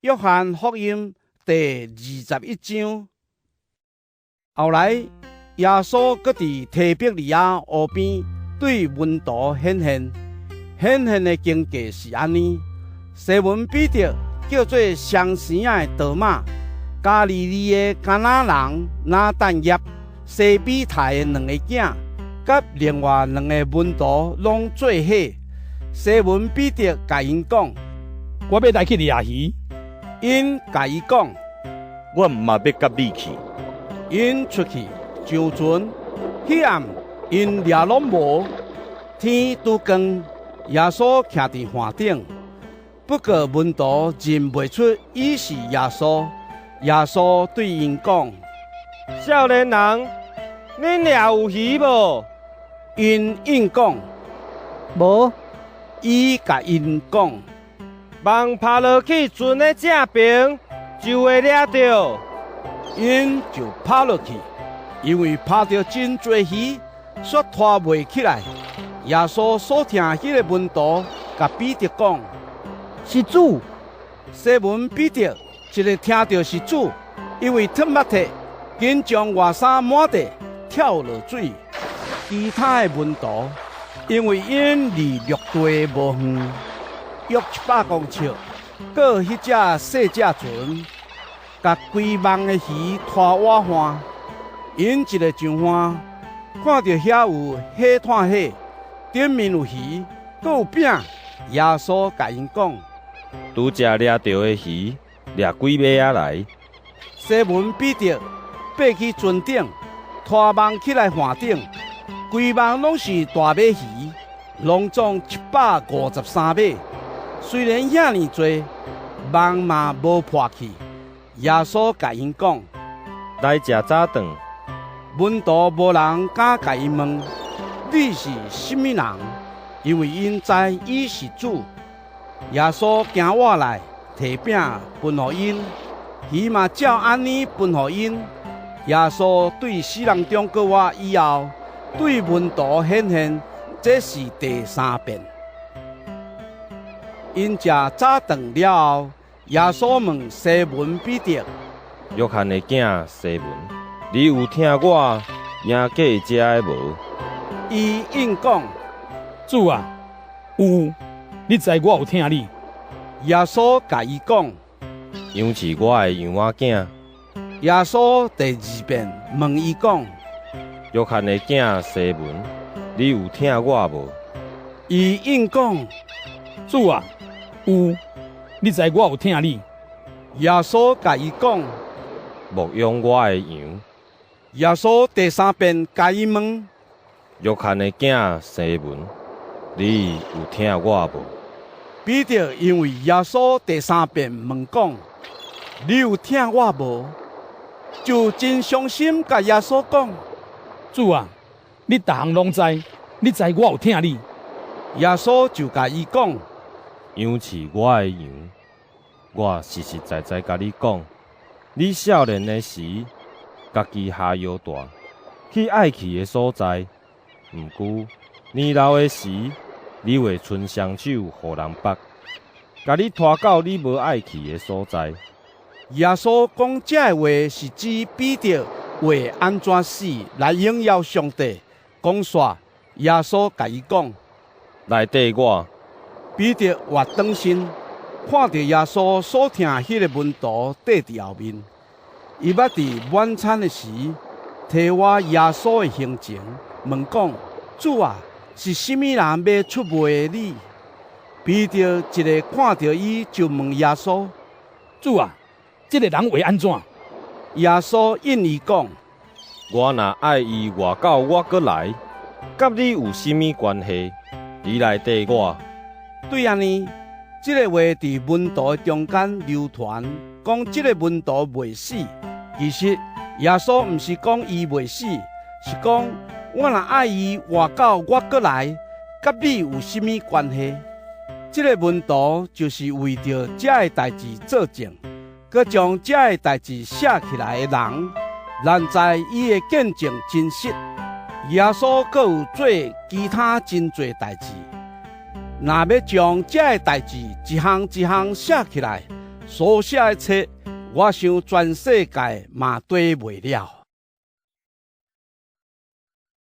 约翰福音第21章。后来，耶稣搁伫提比利亚湖边对门徒显现。显现的经过是安尼：西门彼得叫做双生的多马，加利利的迦拿人拿但业，西比泰的两个囝，甲另外两个门徒拢做伙。西门彼得甲因讲：“我要来去掠鱼。”因甲伊讲：“我嘛要甲你去。”因出去上船，迄暗因掠拢无。天拄光，耶稣徛伫岸顶，不过门徒认袂出伊是耶稣。耶稣对因讲：“少年人，恁掠有鱼无？”因应讲：“无。”伊甲因讲：“望爬落去船的正边，就会掠到。”因就爬落去，因为拍到真多鱼，却拖袂起来。耶稣所听迄个门徒甲彼得讲：“是主。”西门彼得一个听到是主，因为脱目体，紧将外衫满地跳落水。其他的门徒因为因离陆地无远，约700公尺，搁迄只细只船，甲规网的鱼拖瓦岸。因一个上岸，看到遐有火炭火，顶面有鱼，搁有饼。耶稣甲因讲：“拄则掠到的鱼，掠几尾仔来？”西门彼得爬去船顶，拖网起来岸顶，规网拢是大尾鱼，拢总753尾。虽然遐尼多，网嘛无破去。耶稣甲因讲：“来食早顿。”门徒无人敢甲因问：“你是什么人？”因为因知伊是主。耶稣行我来，摕饼分予因，鱼嘛照安尼分予因。耶稣对死人中过活以后，对门徒显现，这是第3遍。因食早顿了后，耶稣问西门彼得：“约翰的囝西门，你有听我赢过食的无？”伊应讲：“主啊，有。你知我有听你。”耶稣甲伊讲：“养是我的养仔囝。”耶稣第2遍问伊讲：“约翰的囝西门，你有听我无？”伊应讲：“主啊，有。你知我有听你。”耶稣甲伊讲：“牧养我的羊。”耶稣第3遍甲伊问：“约翰的囝西门，你有听我无？”彼得因为耶稣第3遍问讲：“你有听我无？”就真伤心，甲耶稣讲：“主啊，你逐项拢知，你知我有听你。”耶稣就甲伊讲：“羊是我的羊，我实实在在甲你讲，你少年的时，家己下腰大，去爱去的所在。毋过年老的时，你会伸双手互人绑，甲你拖到你无爱去的所在。”耶稣讲这话是指彼得为安怎死来荣耀上帝。讲煞，耶稣甲伊讲：“来缀我。”彼得活转身，看到耶稣所听迄个门徒缀伫后面。伊捌伫晚餐的时，提我耶稣的行程，问讲：“主啊，是什么人要出卖你？”彼得一个看到伊就问耶稣：“主啊，这个人会安怎？”耶稣应伊讲：“我若爱伊外到我过来，甲你有甚物关系？你来缀我。”对安尼，这个话伫门徒中间流传，讲这个门徒袂死。其实耶稣毋是讲伊袂死，是讲我若爱伊外到我过来，甲你有甚物关系？这个门徒就是为着这个代志作证，佮将这个代志写起来的人，咱知伊的见证真实。耶稣阁有做其他真侪代志。若要将这个代志一项一项写起来，所写的册，我想全世界嘛对袂了。